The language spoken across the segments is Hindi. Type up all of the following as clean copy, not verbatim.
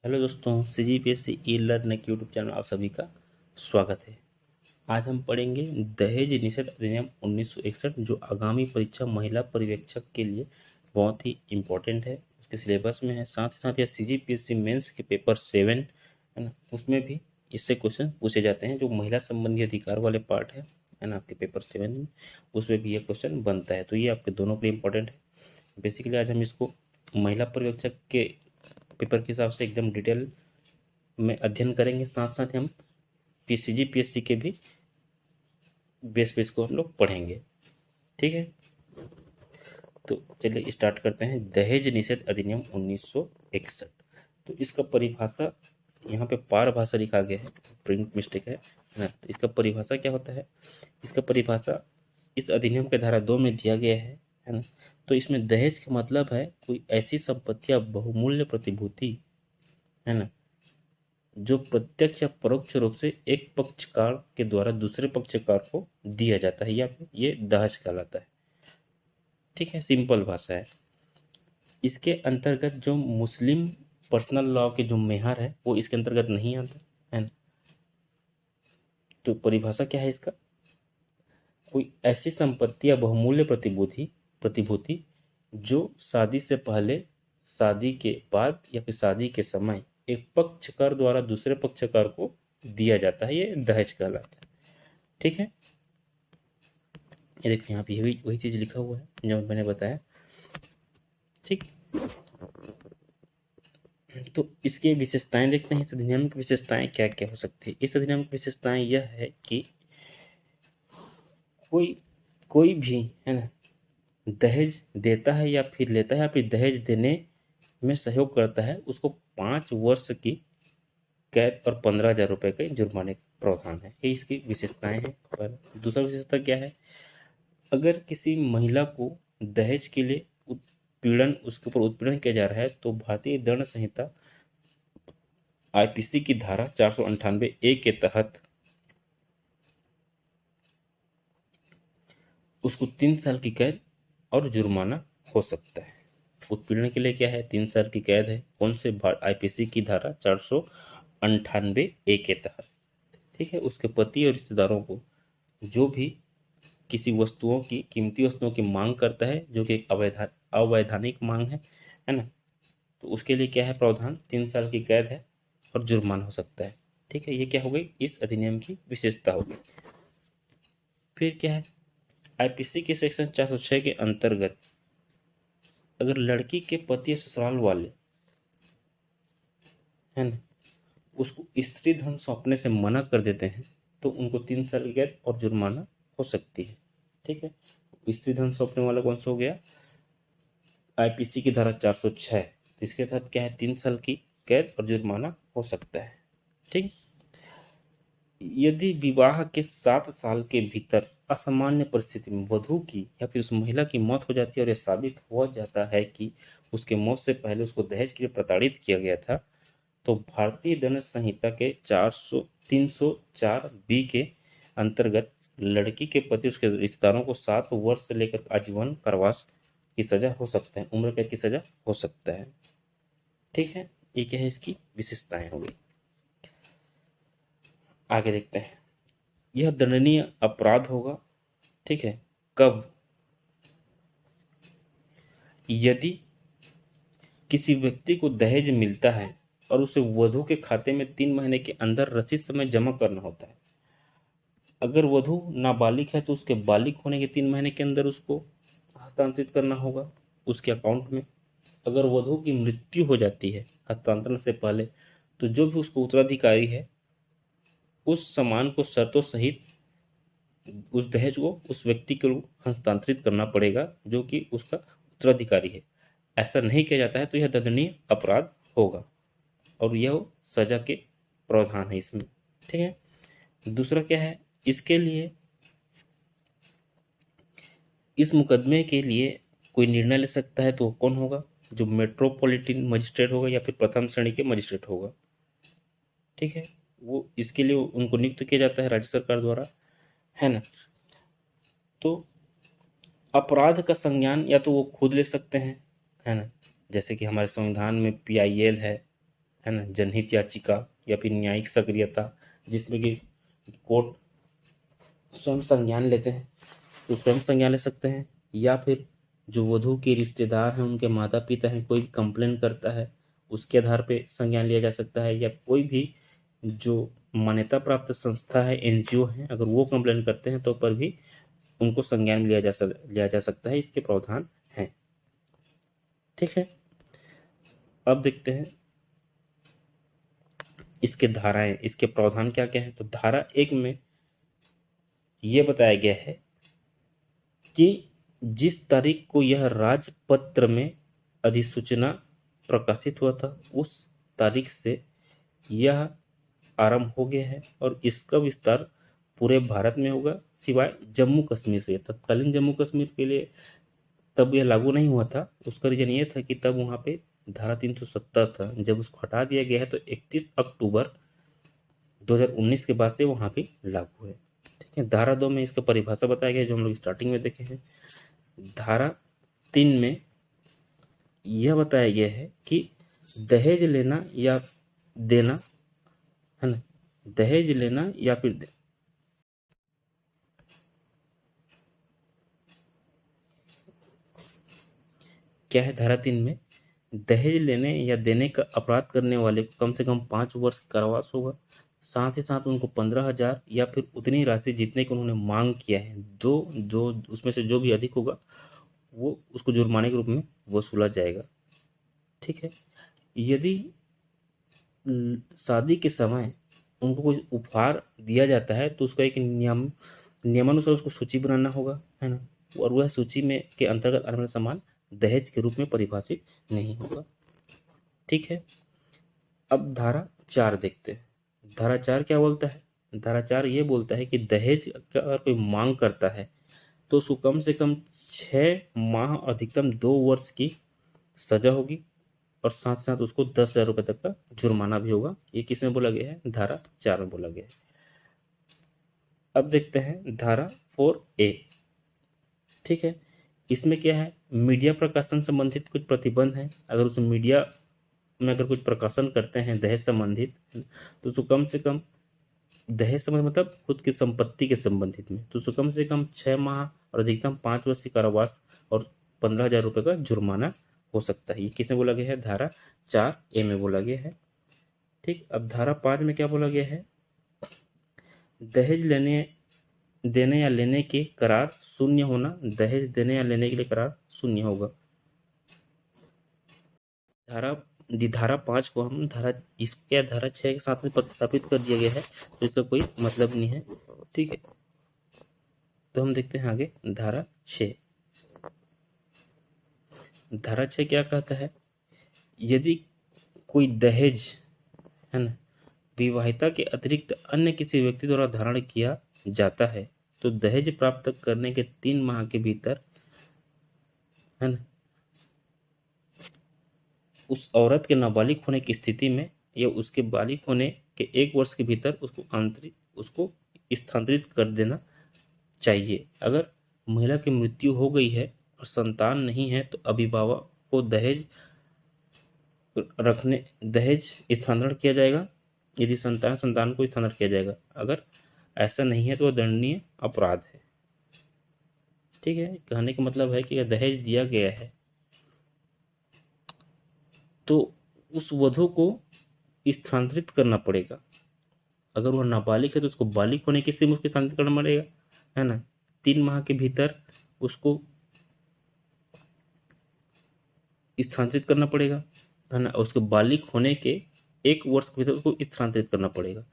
हेलो दोस्तों, CGPSC ई लर्न एक यूट्यूब चैनल आप सभी का स्वागत है। आज हम पढ़ेंगे दहेज निषेध अधिनियम 1961 जो आगामी परीक्षा महिला पर्यवेक्षक के लिए बहुत ही इम्पोर्टेंट है। उसके सिलेबस में है, साथ ही साथ यह CGPSC मेंस के पेपर 7 है ना, उसमें भी इससे क्वेश्चन पूछे जाते हैं। जो महिला संबंधी अधिकार वाले पार्ट है ना, आपके पेपर 7 में उसमें भी ये क्वेश्चन बनता है। तो ये आपके दोनों के लिए इम्पोर्टेंट है। बेसिकली आज हम इसको महिला पर्यवेक्षक के पेपर के हिसाब से एकदम डिटेल में अध्ययन करेंगे। साथ साथ हम CGPSC के भी बेस पे इसको हम लोग पढ़ेंगे। ठीक है, तो चलिए स्टार्ट करते हैं। दहेज निषेध अधिनियम 1961। तो इसका परिभाषा यहाँ पे पार भाषा लिखा गया है, प्रिंट मिस्टेक है ना। तो इसका परिभाषा क्या होता है? इसका परिभाषा इस अधिनियम के धारा 2 में दिया गया है ना। तो इसमें दहेज का मतलब है कोई ऐसी संपत्ति या बहुमूल्य प्रतिभूति है ना, जो प्रत्यक्ष या परोक्ष रूप से एक पक्षकार के द्वारा दूसरे पक्षकार को दिया जाता है, या फिर ये दहेज कहलाता है। ठीक है, सिंपल भाषा है। इसके अंतर्गत जो मुस्लिम पर्सनल लॉ के जो मेहर है वो इसके अंतर्गत नहीं आता है ना। तो परिभाषा क्या है इसका? कोई ऐसी संपत्ति या बहुमूल्य प्रतिभूति प्रतिभूति जो शादी से पहले, शादी के बाद या फिर शादी के समय एक पक्षकार द्वारा दूसरे पक्षकार को दिया जाता है, ये दहेज कहलाता है। ठीक है, ये देखिए यहाँ पे ये भी वही चीज लिखा हुआ है जो मैंने बताया। ठीक, तो इसकी विशेषताएं देखते हैं। इस अधिनियम की विशेषताएं क्या क्या हो सकती है? इस अधिनियम की विशेषताएं यह है कि कोई कोई भी है ना दहेज देता है या फिर लेता है या फिर दहेज देने में सहयोग करता है, उसको 5 वर्ष की कैद और 15,000 रुपए के जुर्माने का प्रावधान है। ये इसकी विशेषताएं हैं। पर दूसरा विशेषता क्या है? अगर किसी महिला को दहेज के लिए उत्पीड़न, उसके ऊपर उत्पीड़न किया जा रहा है, तो भारतीय दंड संहिता IPC की धारा 498A के तहत उसको 3 साल की कैद और जुर्माना हो सकता है। उत्पीड़न के लिए क्या है? 3 साल की कैद है। कौन से IPC की धारा 498A के तहत। ठीक है, उसके पति और रिश्तेदारों को जो भी किसी वस्तुओं की, कीमती वस्तुओं की मांग करता है, जो कि एक अवैधानिक मांग है ना, तो उसके लिए क्या है प्रावधान? 3 साल की कैद है और जुर्माना हो सकता है। ठीक है, ये क्या हो गई? इस अधिनियम की विशेषता हो गई। फिर क्या है? IPC के सेक्शन 406 के अंतर्गत अगर लड़की के पति या ससुराल वाले है ना उसको स्त्री धन सौंपने से मना कर देते हैं, तो उनको 3 साल की कैद और जुर्माना हो सकती है। ठीक है, स्त्री धन सौंपने वाला कौन सा हो गया? IPC की धारा 406। तो इसके तहत क्या है? 3 साल की कैद और जुर्माना हो सकता है। ठीक, यदि विवाह के 7 साल के भीतर असामान्य परिस्थिति में वधू की या फिर उस महिला की मौत हो जाती है और यह साबित हो जाता है कि उसके मौत से पहले उसको दहेज के लिए प्रताड़ित किया गया था, तो भारतीय दंड संहिता के 304B के अंतर्गत लड़की के पति उसके रिश्तेदारों को 7 वर्ष से लेकर आजीवन कारावास की सजा हो सकता है, उम्र कैद की सजा हो सकता है। ठीक है, ये क्या है? इसकी विशेषताएं हो गई। आगे देखते हैं। यह दंडनीय अपराध होगा। ठीक है, कब? यदि किसी व्यक्ति को दहेज मिलता है और उसे वधू के खाते में 3 महीने के अंदर रसीद समेत जमा करना होता है। अगर वधू नाबालिग है तो उसके बालिग होने के 3 महीने के अंदर उसको हस्तांतरित करना होगा उसके अकाउंट में। अगर वधू की मृत्यु हो जाती है हस्तांतरण से पहले, तो जो भी उसको उत्तराधिकारी है उस सामान को शर्तों सहित, उस दहेज को उस व्यक्ति को हस्तांतरित करना पड़ेगा जो कि उसका उत्तराधिकारी है। ऐसा नहीं किया जाता है तो यह दंडनीय अपराध होगा और यह सजा के प्रावधान है इसमें। ठीक है, दूसरा क्या है? इसके लिए, इस मुकदमे के लिए कोई निर्णय ले सकता है तो कौन होगा? जो मेट्रोपॉलिटन मजिस्ट्रेट होगा या फिर प्रथम श्रेणी के मजिस्ट्रेट होगा। ठीक है, वो इसके लिए उनको नियुक्त किया जाता है राज्य सरकार द्वारा, है ना। तो अपराध का संज्ञान या तो वो खुद ले सकते हैं, है ना, जैसे कि हमारे संविधान में PIL है है ना, जनहित याचिका या फिर न्यायिक सक्रियता, जिसमें कि कोर्ट स्वयं संज्ञान लेते हैं तो स्वयं संज्ञान ले सकते हैं, या फिर जो वधू के रिश्तेदार हैं, उनके माता पिता हैं, कोई कंप्लेन करता है उसके आधार पे संज्ञान लिया जा सकता है, या कोई भी जो मान्यता प्राप्त संस्था है, एनजीओ है, अगर वो कंप्लेन करते हैं तो पर भी उनको संज्ञान में लिया जा सकता है। इसके प्रावधान हैं। ठीक है, अब देखते हैं इसके धाराएं, इसके प्रावधान क्या क्या है। तो धारा 1 में यह बताया गया है कि जिस तारीख को यह राजपत्र में अधिसूचना प्रकाशित हुआ था, उस तारीख से यह आरंभ हो गया है और इसका विस्तार पूरे भारत में होगा, सिवाय जम्मू कश्मीर से। तत्कालीन जम्मू कश्मीर के लिए तब यह लागू नहीं हुआ था। उसका रीजन ये था कि तब वहाँ पे धारा 370 था। जब उसको हटा दिया गया है तो 31 अक्टूबर 2019 के बाद से वहाँ पे लागू है। ठीक है, धारा 2 में इसका परिभाषा बताया गया है, जो हम लोग स्टार्टिंग में देखे हैं। धारा 3 में यह बताया गया है कि दहेज लेना या देना, है ना, दहेज लेना या फिर क्या है धारा 3 में, दहेज लेने या देने का अपराध करने वाले को कम से कम 5 वर्ष कारावास होगा। साथ ही साथ उनको 15,000 या फिर उतनी राशि जितने की उन्होंने मांग किया है, दो जो उसमें से जो भी अधिक होगा वो उसको जुर्माने के रूप में वसूला जाएगा। ठीक है, यदि शादी के समय उनको कोई उपहार दिया जाता है तो उसका एक नियमानुसार उसको सूची बनाना होगा, है ना, और वह सूची में के अंतर्गत आने वाला सामान दहेज के रूप में परिभाषित नहीं होगा। ठीक है, अब धारा 4 देखते हैं। धारा 4 क्या बोलता है। धारा 4 ये बोलता है कि दहेज का अगर कोई मांग करता है तो उसको कम से कम 6 माह अधिकतम 2 वर्ष की सजा होगी और साथ साथ उसको 10,000 रुपये तक का जुर्माना भी होगा। ये किस में बोला गया है, धारा 4 में बोला गया है। अब देखते हैं धारा 4A। ठीक है, इसमें क्या है, मीडिया प्रकाशन संबंधित कुछ प्रतिबंध है। अगर उस मीडिया में अगर कुछ प्रकाशन करते हैं दहेज संबंधित, तो उसको कम से कम, दहेज संबंध मतलब खुद की संपत्ति के संबंधित में, तो उसको कम से कम 6 माह और अधिकतम 5 वर्ष की कारावास और 15,000 रुपये का जुर्माना हो सकता है। ये किसमें बोला गया है, धारा 4A में बोला गया है। ठीक, अब धारा 5 में क्या बोला गया है, दहेज देने या लेने के करार शून्य होना। दहेज देने या लेने के लिए करार शून्य होगा। धारा धारा 5 को हम इसके धारा 6 के साथ में प्रतिस्थापित कर दिया गया है, तो इसका कोई मतलब नहीं है। ठीक है, तो हम देखते हैं आगे धारा 6। धारा 6 क्या कहता है, यदि कोई दहेज, है ना, विवाहिता के अतिरिक्त अन्य किसी व्यक्ति द्वारा धारण किया जाता है तो दहेज प्राप्त करने के 3 माह के भीतर, है ना, उस औरत के नाबालिग होने की स्थिति में या उसके बालिग होने के 1 वर्ष के भीतर उसको स्थानांतरित कर देना चाहिए। अगर महिला की मृत्यु हो गई है और संतान नहीं है तो अभिभावक को दहेज स्थानांतरण किया जाएगा। यदि संतान को स्थानांतरण किया जाएगा। अगर ऐसा नहीं है तो वह दंडनीय अपराध है। ठीक है, कहने का मतलब है कि अगर दहेज दिया गया है तो उस वधू को स्थानांतरित करना पड़ेगा। अगर वह नाबालिग है तो उसको बालिग होने की स्थिति में उसको स्थानांतरित करना पड़ेगा, है ना। 3 माह के भीतर उसको स्थानांतरित करना पड़ेगा, है ना। उसके बालिग होने के 1 वर्ष के भीतर उसको स्थानांतरित करना पड़ेगा।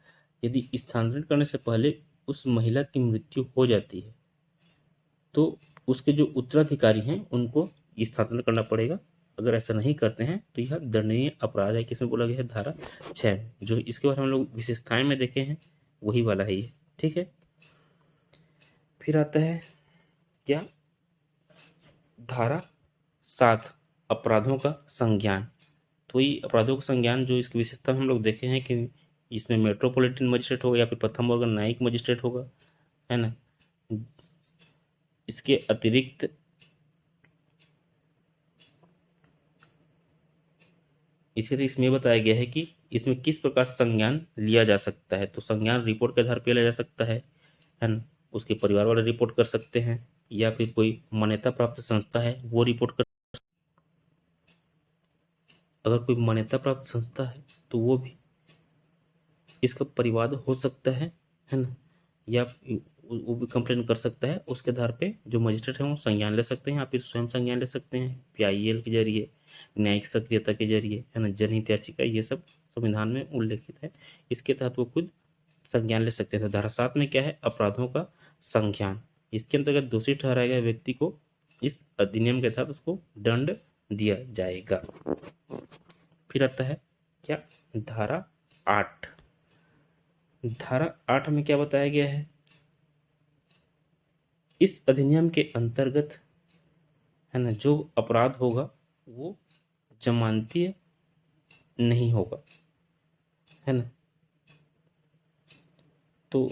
यदि स्थानांतरित करने से पहले उस महिला की मृत्यु हो जाती है तो उसके जो उत्तराधिकारी हैं उनको स्थानांतरण करना पड़ेगा। अगर ऐसा नहीं करते हैं तो यह दंडनीय अपराध है। किसमें बोला गया है, धारा 6 में। जो इसके बाद हम लोग विशेषताएं में देखे हैं वही वाला है ये। ठीक है, फिर आता है क्या, धारा 7, अपराधों का संज्ञान। तो ये अपराधों का संज्ञान, जो इसकी विशेषता हम लोग देखे हैं कि इसमें मेट्रोपॉलिटन मजिस्ट्रेट होगा या फिर प्रथम वर्ग न्यायिक मजिस्ट्रेट होगा, है ना। इसके अतिरिक्त इसके लिए इसमें बताया गया है कि इसमें किस प्रकार से संज्ञान लिया जा सकता है। तो संज्ञान रिपोर्ट के आधार पर लिया जा सकता है ना। उसके परिवार वाले रिपोर्ट कर सकते हैं, या फिर कोई मान्यता प्राप्त संस्था है वो रिपोर्ट कर। अगर कोई मान्यता प्राप्त संस्था है तो वो भी इसका परिवाद हो सकता है ना, या वो भी कंप्लेन कर सकता है। उसके आधार पे जो मजिस्ट्रेट है वो संज्ञान ले सकते हैं, या फिर स्वयं संज्ञान ले सकते हैं PIL के जरिए, न्यायिक सक्रियता के जरिए, है ना, जनहित याचिका, ये सब संविधान में उल्लेखित है। इसके तहत वो खुद संज्ञान ले सकते हैं। तो धारा 7 में क्या है, अपराधों का संज्ञान। इसके अंतर्गत दोषी ठहराए गए व्यक्ति को इस अधिनियम के तहत उसको दंड दिया जाएगा। फिर आता है क्या, धारा 8। धारा 8 में क्या बताया गया है, इस अधिनियम के अंतर्गत, है ना, जो अपराध होगा वो जमानतीय नहीं होगा, है ना। तो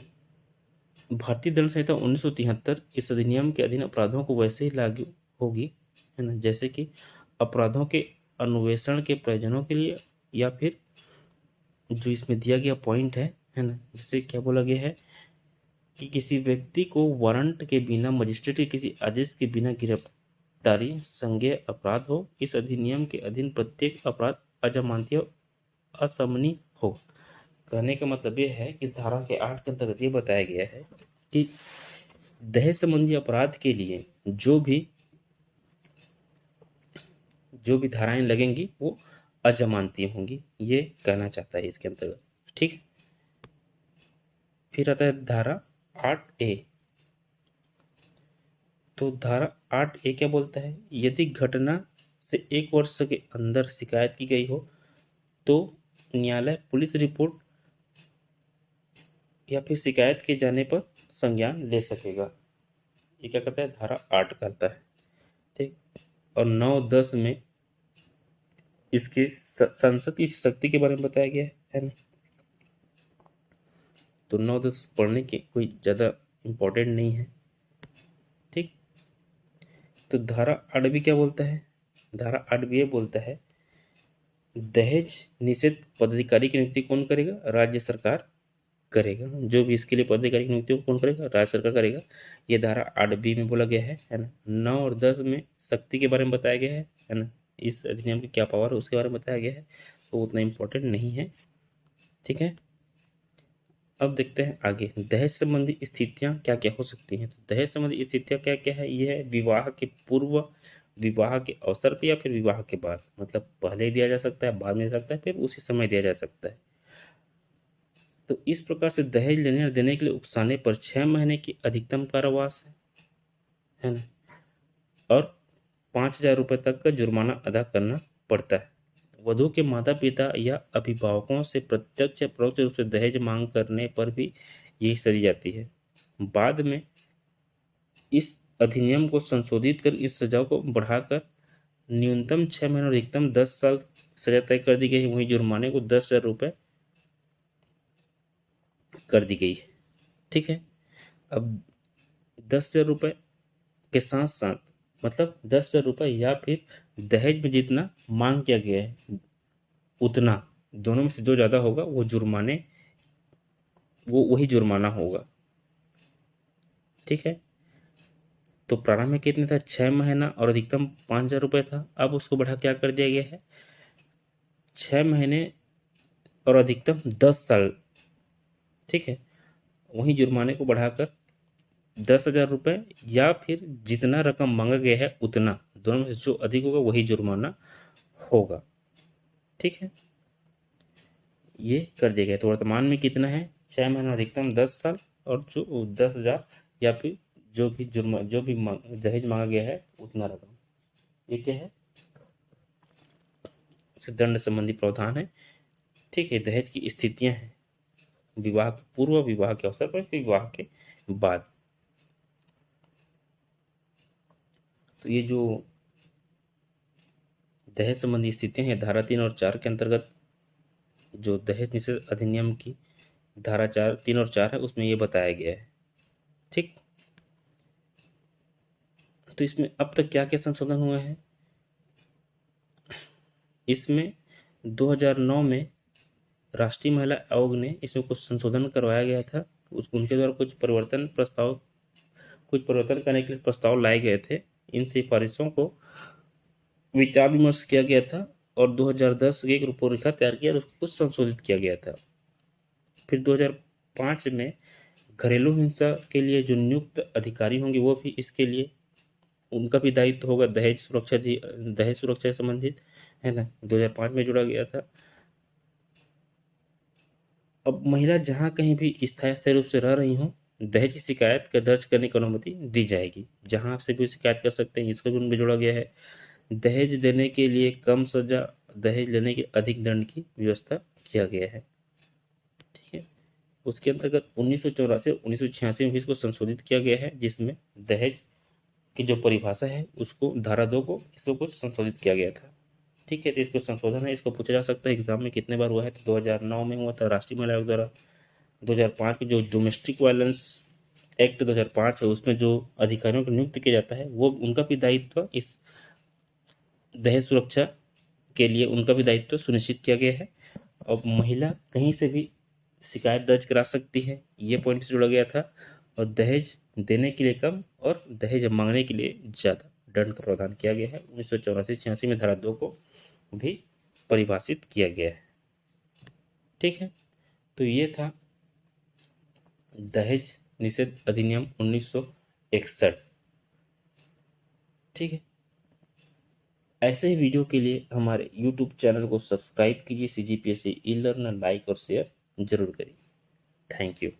भारतीय दंड संहिता 1973 इस अधिनियम के अधीन अपराधों को वैसे ही लागू होगी, है ना, जैसे कि अपराधों के अन्वेषण के प्रयोजनों के लिए, या फिर जो इसमें दिया गया पॉइंट है ना, जिसे क्या बोला गया है कि किसी व्यक्ति को वारंट के बिना, मजिस्ट्रेट के किसी आदेश के बिना गिरफ्तारी संज्ञेय अपराध हो। इस अधिनियम के अधीन प्रत्येक अपराध अजमानतीय असमनी हो। कहने का मतलब ये है कि धारा के 8 के अंतर्गत ये बताया गया है कि दहेज संबंधी अपराध के लिए जो भी धाराएं लगेंगी वो अजमानती होंगी, ये कहना चाहता है इसके अंतर्गत। ठीक है। फिर आता है धारा 8A। तो धारा 8A क्या बोलता है, यदि घटना से 1 वर्ष के अंदर शिकायत की गई हो तो न्यायालय पुलिस रिपोर्ट या फिर शिकायत के जाने पर संज्ञान ले सकेगा। ये क्या कहता है, धारा 8 कहता है। ठीक। और 9-10 में इसके संसद की शक्ति के बारे में बताया गया है ना। तो 9-10 पढ़ने के कोई ज़्यादा इम्पोर्टेंट नहीं है। ठीक। तो धारा 8B क्या बोलता है, धारा 8B ये बोलता है दहेज निषेध पदाधिकारी की नियुक्ति कौन करेगा, राज्य सरकार करेगा। जो भी इसके लिए पदाधिकारी की नियुक्ति कौन करेगा, राज्य सरकार करेगा। ये धारा 8B में बोला गया है ना। 9 और 10 में शक्ति के बारे में बताया गया है ना, इस अधिनियम की क्या पावर है उसके बारे में बताया गया है, तो उतना इम्पोर्टेंट नहीं है। ठीक है। अब देखते हैं आगे, दहेज संबंधी स्थितियां क्या क्या हो सकती हैं। तो दहेज संबंधी स्थितियां क्या क्या है, ये है विवाह के पूर्व, विवाह के अवसर पर, या फिर विवाह के बाद। मतलब पहले दिया जा सकता है, बाद में दिया जा सकता है, फिर उसी समय दिया जा सकता है। तो इस प्रकार से दहेज लेने और देने के लिए उकसाने पर 6 महीने की अधिकतम कारावास है ना, और 5,000 रुपये तक का जुर्माना अदा करना पड़ता है। वधू के माता पिता या अभिभावकों से प्रत्यक्ष या परोक्ष रूप से दहेज मांग करने पर भी यही सजा जाती है। बाद में इस अधिनियम को संशोधित कर इस सजा को बढ़ाकर न्यूनतम 6 महीने और अधिकतम 10 साल सजा तय कर दी गई। वहीं जुर्माने को 10,000 रुपये कर दी गई है। ठीक है। अब 10,000 रुपये के साथ साथ, मतलब 10,000 रुपये या फिर दहेज में जितना मांग किया गया है उतना, दोनों में से जो ज़्यादा होगा वो जुर्माने, वो वही जुर्माना होगा। ठीक है। तो प्रारंभ में कितने था, 6 महीना और अधिकतम 5,000 रुपये था। अब उसको बढ़ा क्या कर दिया गया है, 6 महीने और अधिकतम 10 साल। ठीक है। वहीं जुर्माने को बढ़ाकर 10,000 रुपये या फिर जितना रकम मांगा गया है उतना, दोनों में से जो अधिक होगा वही जुर्माना होगा। ठीक है। ये कर दिया गया। तो वर्तमान में कितना है, 6 महीना अधिकतम 10 साल, और जो 10,000 या फिर जो भी दहेज मांगा गया है उतना रकम। ये क्या है, दंड संबंधी प्रावधान है। ठीक है। दहेज की स्थितियां हैं, विवाह के पूर्व, विवाह के अवसर पर, फिर विवाह के बाद। तो ये जो दहेज संबंधी स्थितियां हैं, धारा 3 और 4 के अंतर्गत, जो दहेज निषेध अधिनियम की धारा 3 और 4 है उसमें ये बताया गया है। ठीक। तो इसमें अब तक क्या क्या संशोधन हुए हैं, इसमें 2009 में राष्ट्रीय महिला आयोग ने इसमें कुछ संशोधन करवाया गया था। उनके द्वारा कुछ परिवर्तन करने के लिए प्रस्ताव लाए गए थे। इन सिफारिशों को विचार विमर्श किया गया था और 2010 की एक रूपरेखा तैयार किया और उसको संशोधित किया गया था। फिर 2005 में घरेलू हिंसा के लिए जो नियुक्त अधिकारी होंगे वो भी इसके लिए उनका भी दायित्व होगा दहेज सुरक्षा से संबंधित, है ना, 2005 में जोड़ा गया था। अब महिला जहाँ कहीं भी स्थायी रूप से रह रही हों, दहेज की शिकायत का दर्ज करने की अनुमति दी जाएगी। जहाँ से भी शिकायत कर सकते हैं, इसको भी उनमें जोड़ा गया है। दहेज देने के लिए कम सजा, दहेज लेने के अधिक दंड की व्यवस्था किया गया है। ठीक है, उसके अंतर्गत 1984 में भी इसको संशोधित किया गया है, जिसमें दहेज की जो परिभाषा है उसको धारा 2 को इसको कुछ संशोधित किया गया था। ठीक है, तो इसको संशोधन है, इसको पूछा जा सकता है एग्जाम में कितने बार हुआ है, तो 2009 में हुआ था राष्ट्रीय महिला आयोग द्वारा। 2005 की जो डोमेस्टिक वायलेंस एक्ट 2005 है उसमें जो अधिकारियों को नियुक्त किया जाता है वो उनका भी दायित्व इस दहेज सुरक्षा के लिए उनका भी दायित्व सुनिश्चित किया गया है। अब महिला कहीं से भी शिकायत दर्ज करा सकती है, ये पॉइंट से जुड़ा गया था। और दहेज देने के लिए कम और दहेज मांगने के लिए ज़्यादा दंड का प्रावधान किया गया है। 1984-86 में धारा 2 को भी परिभाषित किया गया है। ठीक है, तो ये था दहेज निषेध अधिनियम 1961। ठीक है, ऐसे ही वीडियो के लिए हमारे YouTube चैनल को सब्सक्राइब कीजिए। CGPSC ई लर्नर लाइक और शेयर जरूर करिए। Thank you.